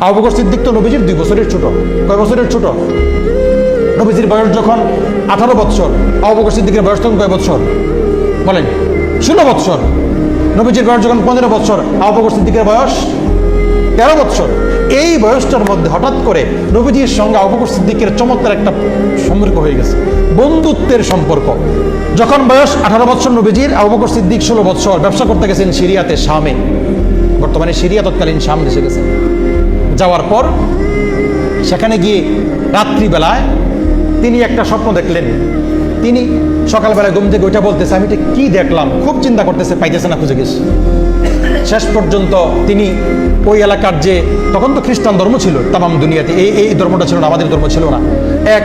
আবু বকর সিদ্দিক তো নবীজির 2 বছরের ছোট। কয় বছরের ছোট? নবীজির বয়স যখন 18 বৎসর, আবু বকর সিদ্দিকের বয়স তখন কয় বৎসর বলেন? 16 বৎসর। নবীজির বয়স যখন 15 বৎসর, আবু বকর সিদ্দিকের বয়স 13 বৎসর। এই বয়সটার মধ্যে হঠাৎ করে নবীজির সঙ্গে আবু বকর সিদ্দিকের চমৎকার একটা সম্পর্ক হয়ে গেছে, বন্ধুত্বের সম্পর্ক। যখন বয়স 18 বৎসর নবীজির, আবু বকর সিদ্দিক 16 বৎসর ব্যবসা করতে গেছেন সিরিয়াতে, শামে, বর্তমানে সিরিয়া, তৎকালীন শাম দেশে গেছেন। যাওয়ার পর সেখানে গিয়ে রাত্রিবেলায় তিনি একটা স্বপ্ন দেখলেন। তিনি সকালবেলায় ঘুম থেকে ওইটা বলতেছে, আমি এটা কি দেখলাম, খুব চিন্তা করতেছে, পাইতেছে না, খুঁজে গেছে। শেষ পর্যন্ত তিনি ওই এলাকার যে, তখন তো খ্রিস্টান ধর্ম ছিল তামাম দুনিয়াতে, এই ধর্মটা ছিল না, আমাদের ধর্ম ছিল না, এক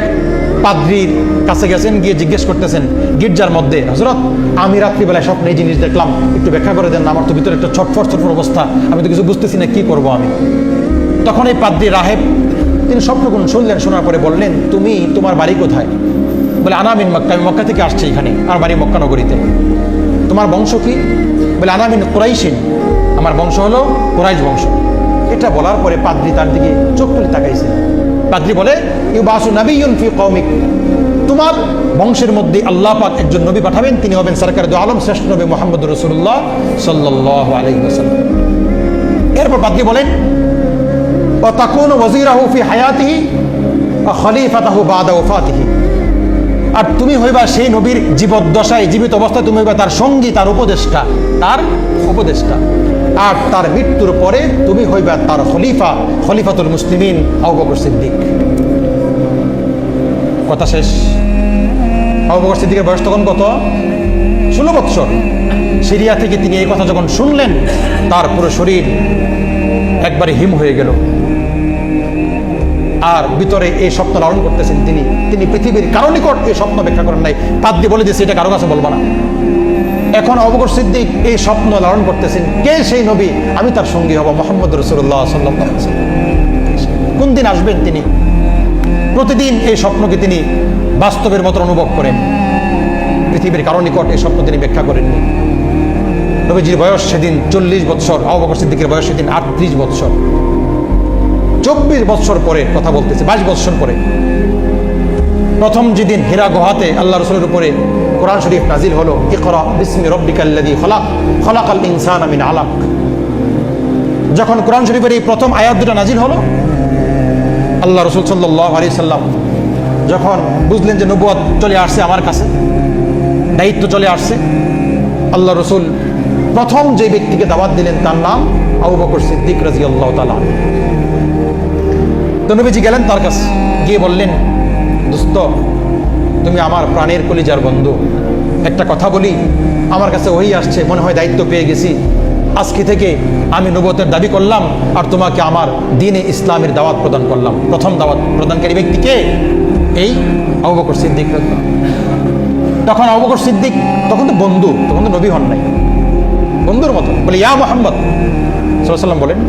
পাদ্রির কাছে গেছেন, গিয়ে জিজ্ঞেস করতেছেন গির্জার মধ্যে, হযরত আমি রাত্রিবেলায় স্বপ্নে এই জিনিস দেখলাম, একটু ব্যাখ্যা করে দেন না, আমার তো ভিতরে একটা ছটফট অবস্থা, আমি তো কিছু বুঝতেছি না, কি করব আমি। তখন এই পাদ্রি রাহেব তিনি স্বপ্নগুণ শুনলেন, শোনার পরে বললেন, তুমি, তোমার বাড়ি কোথায়? বলে আনামিন মক্কা, আমি মক্কা থেকে আসছি এখানে, আমার বাড়ি মক্কা নগরীতে। তোমার বংশ কি? বলে আনামিন কুরাইশিন, আমার বংশ হলো কুরাইশ বংশ। এটা বলার পরে পাদ্রি তার দিকে চোখ তুলে তাকাইছে। পাদ্রি বলে, ইউবাসু নাবিয়্যুন ফি কওমিক, তোমার বংশের মধ্যে আল্লাহ পাক একজন নবী পাঠাবেন, তিনি হবেন সরকারে দু আলম, শ্রেষ্ঠ নবী মুহাম্মদুর রাসূলুল্লাহ সাল্লাল্লাহু আলাইহি ওয়াসাল্লাম। এরপর পাদ্রি বলেন, ওয়া তাকুনু ওয়াজিরাহু ফি হায়াতিহি ওয়া খলিফাতাহু বাদা ওয়াফাতিহি, আর তুমি হইবা সেই নবীর জীবদ্দশায়, জীবিত অবস্থায় তুমি হইবা তার সঙ্গী, তার উপদেষ্টা, আর তার মৃত্যুর পরে তুমি হইবা তার খলিফা, খলিফাতুল মুসলিমিন আবু বকর সিদ্দিক। কথা শেষ। আবু বকর সিদ্দিকের বয়স তখন কত? 16 বৎসর। সিরিয়া থেকে তিনি এই কথা যখন শুনলেন, তার পুরো শরীর একবারে হিম হয়ে গেল। আর ভিতরে এই স্বপ্ন লালন করতেছেন তিনি পৃথিবীর কারো নিকট এই স্বপ্ন ব্যাখ্যা করেন নাই। পাদ্রি বলে দিয়েছে, এটা কারো কাছে বলবো না। এখন আবু বকর সিদ্দিক এই স্বপ্ন লালন করতেছেন, কে সেই নবী, আমি তার সঙ্গী হব, মুহাম্মদ রাসূলুল্লাহ সাল্লাল্লাহু আলাইহি ওয়াসাল্লাম। কোন দিন আসবেন তিনি? প্রতিদিন এই স্বপ্নকে তিনি বাস্তবের মতো অনুভব করেন। পৃথিবীর কারো নিকট এই স্বপ্ন তিনি ব্যাখ্যা করেননি। নবীজির বয়স সেদিন 40 বৎসর, আবু বকর সিদ্দিকের বয়স সেদিন 38 বৎসর। 24 বৎসর পরে কথা বলতেছে, 22 বৎসর পরে প্রথম যেদিন হীরা গুহাতে আল্লাহ রাসূলের উপরে কোরআন শরীফ নাজিল হলো, ইকরা বিসমি রাব্বিকাল্লাযী খলাক, খলাকাল ইনসানা মিন আলাক। যখন কোরআন শরীফের এই প্রথম আয়াত দুটো নাজিল হলো, আল্লাহ রাসূল সাল্লাল্লাহু আলাইহি সাল্লাম যখন বুঝলেন যে নবুয়ত চলে আসছে আমার কাছে, দায়িত্ব চলে আসছে, আল্লাহ রাসূল প্রথম যে ব্যক্তিকে দাওয়াত দিলেন তার নাম আবু বকর সিদ্দিক রাদিয়াল্লাহু তাআলা। তো নবীজি গেলেন তার কাছে, গিয়ে বললেন, দোস্ত, তুমি আমার প্রাণের কলিজার বন্ধু, একটা কথা বলি, আমার কাছে ওই আসছে, মনে হয় দায়িত্ব পেয়ে গেছি, আজকে থেকে আমি নবুয়তের দাবি করলাম আর তোমাকে আমার দ্বীনে ইসলামের দাওয়াত প্রদান করলাম। প্রথম দাওয়াত প্রদানকারী ব্যক্তি কে? এই আবু বকর সিদ্দিক। তখন আবু বকর সিদ্দিক, তখন তো বন্ধু, তখন তো নবী হন নাই, বন্ধুর মতো বলে, ইয়া মুহাম্মদ সাল্লাল্লাহু আলাইহি ওয়াসাল্লাম বলেন।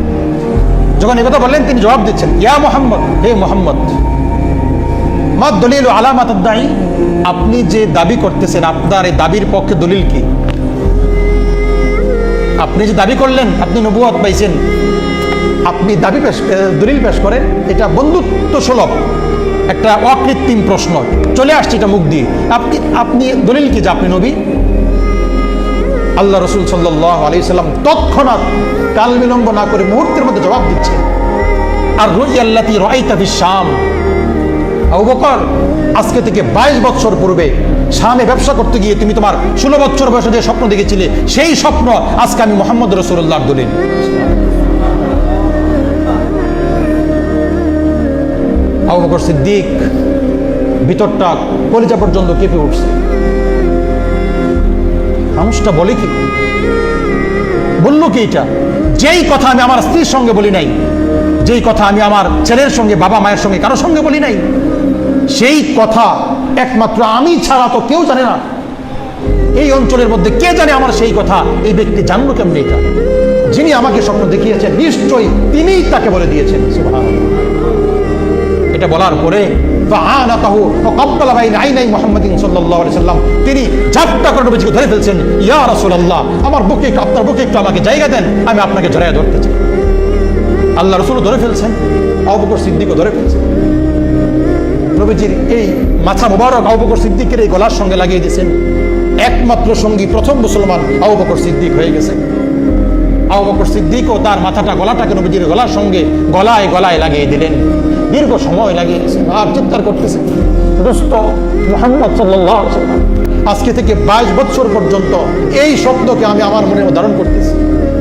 যখন এই কথা বললেন, তিনি জবাব দিচ্ছেন, ইয়া মুহাম্মদ, হে মুহাম্মদ, মা দলিল আলামাত আদ-দাঈ, আপনি যে দাবি করতেছেন, আপনার এই দাবির পক্ষে দলিল কি? আপনি যে দাবি করলেন আপনি নবুয়ত পাইছেন, আপনি দাবি দলিল পেশ করেন। এটা বন্ধুত্ব সুলভ একটা অকৃত্রিম প্রশ্ন চলে আসছে এটা মুখ দিয়ে, আপনি দলিল কি যে আপনি নবী? আল্লাহ রাসূল সাল্লাল্লাহু আলাইহি সাল্লাম তৎক্ষণাৎ কাল বিলম্ব না করে মুহূর্তের মধ্যে জবাব দিচ্ছে, আর রুইয়াল্লাতী রাআইতা ফিশ শাম, আবু বকর, আজকে থেকে 22 বছর পূর্বে শামে ব্যবসা করতে গিয়ে তুমি তোমার 16 বছর বয়সে যে স্বপ্ন দেখেছিলে, সেই স্বপ্ন আজকে আমি মুহাম্মদ রাসূলুল্লাহর দলিল। আবু বকর সিদ্দিক ভিতরটা কলিজা পর্যন্ত কেঁপে উঠছে। মানুষটা বলে কি, বলল কি এটা? যেই কথা আমি আমার স্ত্রীর সঙ্গে বলি নাই, যেই কথা আমি আমার ছেলের সঙ্গে, বাবা মায়ের সঙ্গে, কারোর সঙ্গে বলি নাই, সেই কথা একমাত্র আমি ছাড়া তো কেউ জানে না। এই অঞ্চলের মধ্যে কে জানে আমার সেই কথা? এই ব্যক্তি জানলো কেমনি এটা? যিনি আমাকে স্বপ্ন দেখিয়েছেন নিশ্চয়ই তিনিই তাকে বলে দিয়েছেন। সুবহানাল্লাহ। এটা বলার পরে তিনি ঝাপটা করে নবীজিকে ধরে ফেলছেন, ইয়া রাসূলুল্লাহ, আমার বুকে একটু, আপনার বুকে একটু আমাকে জায়গা দেন, আমি আপনাকে জড়ায় ধরতে চাই। আল্লাহ রসুলও ধরে ফেলছেন, আবু বকর সিদ্দিকও ধরে ফেলছেন। নবীজির এই মাথা মোবারক আবু বকর সিদ্দিকের এই গলার সঙ্গে লাগিয়ে দিয়েছেন। একমাত্র সঙ্গী, প্রথম মুসলমান আবু বকর সিদ্দিক হয়ে গেছে। আবু বকর সিদ্দিকও তার মাথাটা, গলাটাকে নবীজির গলার সঙ্গে গলায় গলায় লাগিয়ে দিলেন। দীর্ঘ সময় লাগিয়ে দিয়েছেন আর চিৎকার করতেছে, দোস্ত মুহাম্মদ সাল্লাল্লাহু আলাইহি ওয়াসাল্লাম, আজকে থেকে 22 বছর পর্যন্ত এই শব্দকে আমি আমার মনে ধারণ করতেছি।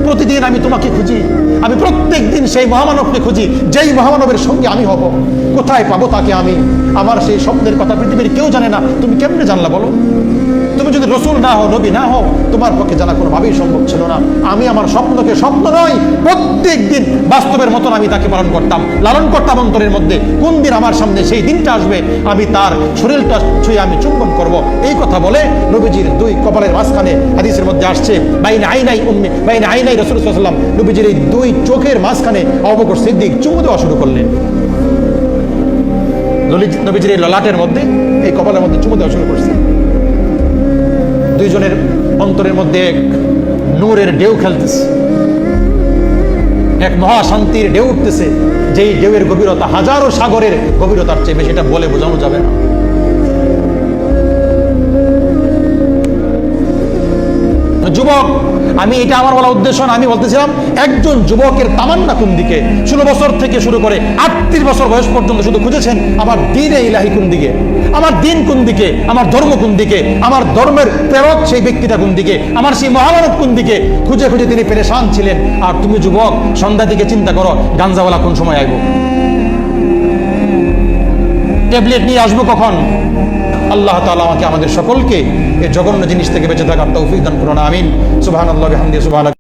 প্রতিদিন আমি তোমাকে খুঁজি, আমি প্রত্যেক দিন সেই মহামানবকে খুঁজি যেই মহামানবের সঙ্গে আমি হব। কোথায় পাবো তাকে আমি? আমার সেই স্বপ্নের কথা পৃথিবীর কেউ জানে না, তুমি কেমনে জানলা বলো? তুমি যদি রসুল না হও, নবী না হও, তোমার পক্ষে জানা কোনোভাবেই সম্ভব ছিল না। আমি আমার স্বপ্নকে স্বপ্ন নয়, প্রত্যেক দিন বাস্তবের মতন আমি তাকে পালন করতাম, লালন করতাম অন্তরের মধ্যে। কোন দিন আমার সামনে সেই দিনটা আসবে, আমি তার শরীরটা ছুঁয়ে আমি চুম্বন করব। এই কথা বলে নবীজির দুই কপালের মাঝখানে, হাদিসের মধ্যে আসছে, বাইনা আইনাই উম্মি বাইনা আইনাই রাসূল সাল্লাল্লাহু আলাইহি ওয়াসাল্লাম, নবীজির এই দুই চোখের মাঝখানে আবু বকর সিদ্দিক চুমু দেওয়া শুরু করলেন। নবীজির এই ললাটের মধ্যে, এই কপালের মধ্যে চুমু দেওয়া শুরু করছে। দুইজনের অন্তরের মধ্যে এক নূরের ঢেউ খেলতেছে, এক মহাশান্তির ঢেউ উঠতেছে, যেই ঢেউয়ের গভীরতা হাজারো সাগরের গভীরতার চেয়ে বেশি। এটা বলে বোঝানো যাবে না। যুবক, আমি এটা আমার বলা উদ্দেশ্য না, আমি বলতেছিলাম একজন যুবকের তামান্না কোন দিকে। 16 বছর থেকে শুরু করে 38 বছর বয়স পর্যন্ত শুধু খুঁজেছেন আমার দ্বীনে ইলাহি কোন দিকে, আমার দিন কোন দিকে, আমার ধর্ম কোন দিকে, আমার ধর্মের প্রেরক সেই ব্যক্তিটা কোন দিকে, আমার সেই মহামানব কোন দিকে। খুঁজে খুঁজে তিনি পেরেশান ছিলেন। আর তুমি যুবক সন্ধ্যা দিকে চিন্তা করো গাঞ্জাওয়ালা কোন সময় আইব, ট্যাবলেট নিয়ে আসবো কখন। আল্লাহ তাআলা আমাকে আমাদের সকলকে এই জঘন্য জিনিস থেকে বেঁচে থাকার তৌফিক দান করুন। আমিন। সুবহানাল্লাহি ওয়া বিহামদিহি।